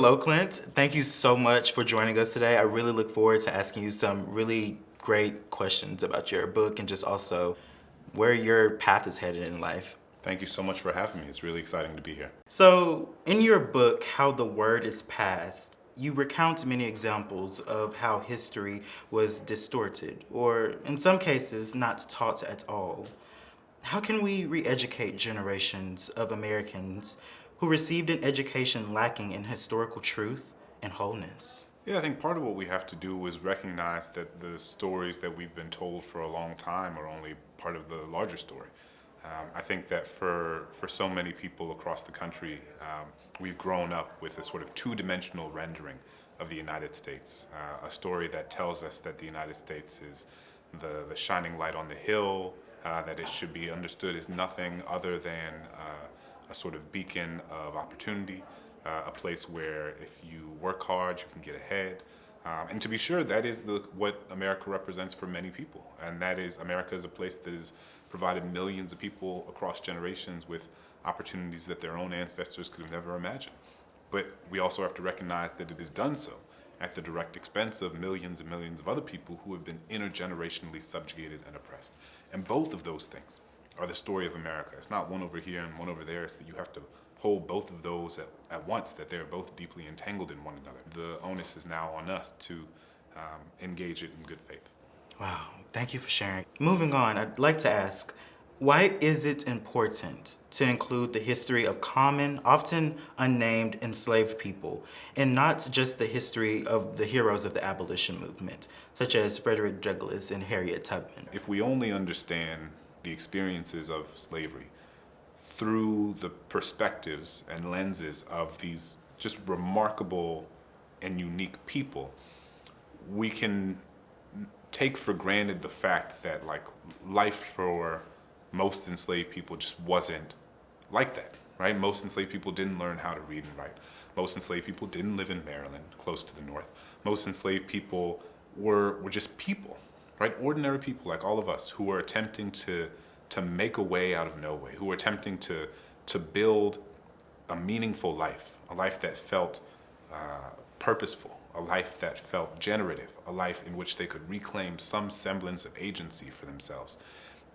Hello, Clint. Thank you so much for joining us today. I really look forward to asking you some really great questions about your book and just also where your path is headed in life. Thank you so much for having me. It's really exciting to be here. So, in your book, How the Word is Passed, you recount many examples of how history was distorted, or in some cases, not taught at all. How can we re-educate generations of Americans who received an education lacking in historical truth and wholeness? Yeah, I think part of what we have to do is recognize that the stories that we've been told for a long time are only part of the larger story. I think that for so many people across the country, we've grown up with a sort of two-dimensional rendering of the United States, a story that tells us that the United States is the shining light on the hill, that it should be understood as nothing other than a sort of beacon of opportunity, a place where if you work hard, you can get ahead. And to be sure, that is what America represents for many people. And that is, America is a place that has provided millions of people across generations with opportunities that their own ancestors could have never imagined. But we also have to recognize that it has done so at the direct expense of millions and millions of other people who have been intergenerationally subjugated and oppressed. And both of those things are the story of America. It's not one over here and one over there. It's that you have to hold both of those at once, that they're both deeply entangled in one another. The onus is now on us to engage it in good faith. Wow, thank you for sharing. Moving on, I'd like to ask, why is it important to include the history of common, often unnamed enslaved people, and not just the history of the heroes of the abolition movement, such as Frederick Douglass and Harriet Tubman? If we only understand the experiences of slavery through the perspectives and lenses of these just remarkable and unique people, we can take for granted the fact that life for most enslaved people just wasn't like that, right? Most enslaved people didn't learn how to read and write. Most enslaved people didn't live in Maryland, close to the north. Most enslaved people were just people, right? Ordinary people like all of us who were attempting to make a way out of no way, who were attempting to build a meaningful life, a life that felt purposeful, a life that felt generative, a life in which they could reclaim some semblance of agency for themselves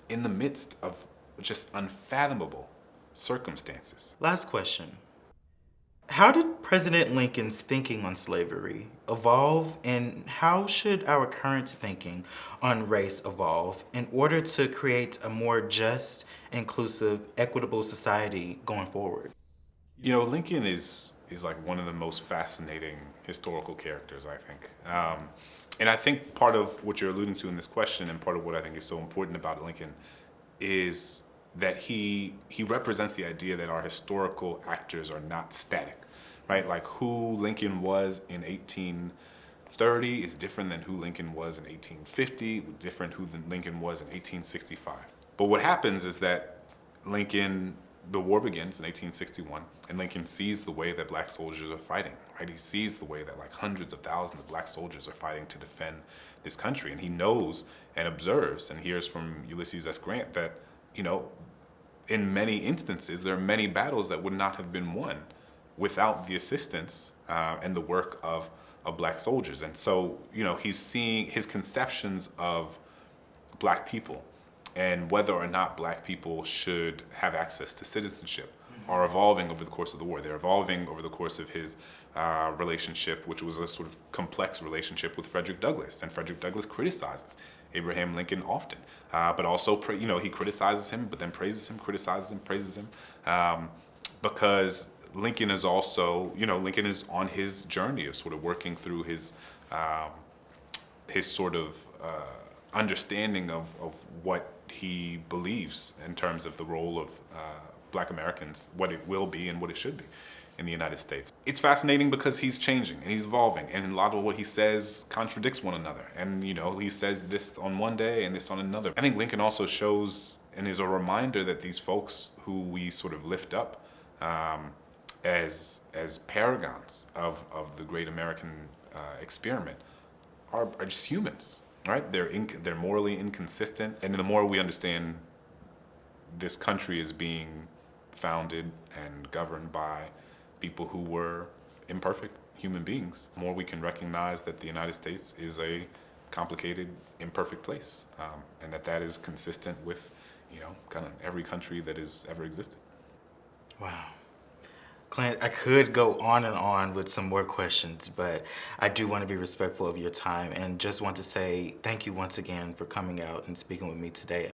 in the midst of just unfathomable circumstances. Last question. How did President Lincoln's thinking on slavery evolve, and how should our current thinking on race evolve in order to create a more just, inclusive, equitable society going forward? You know, Lincoln is like one of the most fascinating historical characters, I think. And I think part of what you're alluding to in this question, and part of what I think is so important about Lincoln, is that he represents the idea that our historical actors are not static, right? Like who Lincoln was in 1830 is different than who Lincoln was in 1850, different who Lincoln was in 1865. But what happens is that the war begins in 1861, and Lincoln sees the way that black soldiers are fighting, right? He sees the way that hundreds of thousands of black soldiers are fighting to defend this country, and he knows and observes and hears from Ulysses S. Grant that, in many instances, there are many battles that would not have been won without the assistance and the work of black soldiers. And so, he's seeing his conceptions of black people and whether or not black people should have access to citizenship are evolving over the course of the war. They're evolving over the course of his relationship, which was a sort of complex relationship with Frederick Douglass. And Frederick Douglass criticizes Abraham Lincoln often, but also, he criticizes him, but then praises him, criticizes him, praises him, because Lincoln is also, Lincoln is on his journey of sort of working through his sort of understanding of what he believes in terms of the role of black Americans, what it will be and what it should be in the United States. It's fascinating because he's changing and he's evolving, and a lot of what he says contradicts one another. And he says this on one day and this on another. I think Lincoln also shows and is a reminder that these folks who we sort of lift up as paragons of the great American experiment are just humans. Right? They're morally inconsistent, and the more we understand this country is being founded and governed by people who were imperfect human beings, the more we can recognize that the United States is a complicated, imperfect place, and that is consistent with, kind of every country that has ever existed. Wow. Clint, I could go on and on with some more questions, but I do want to be respectful of your time and just want to say thank you once again for coming out and speaking with me today.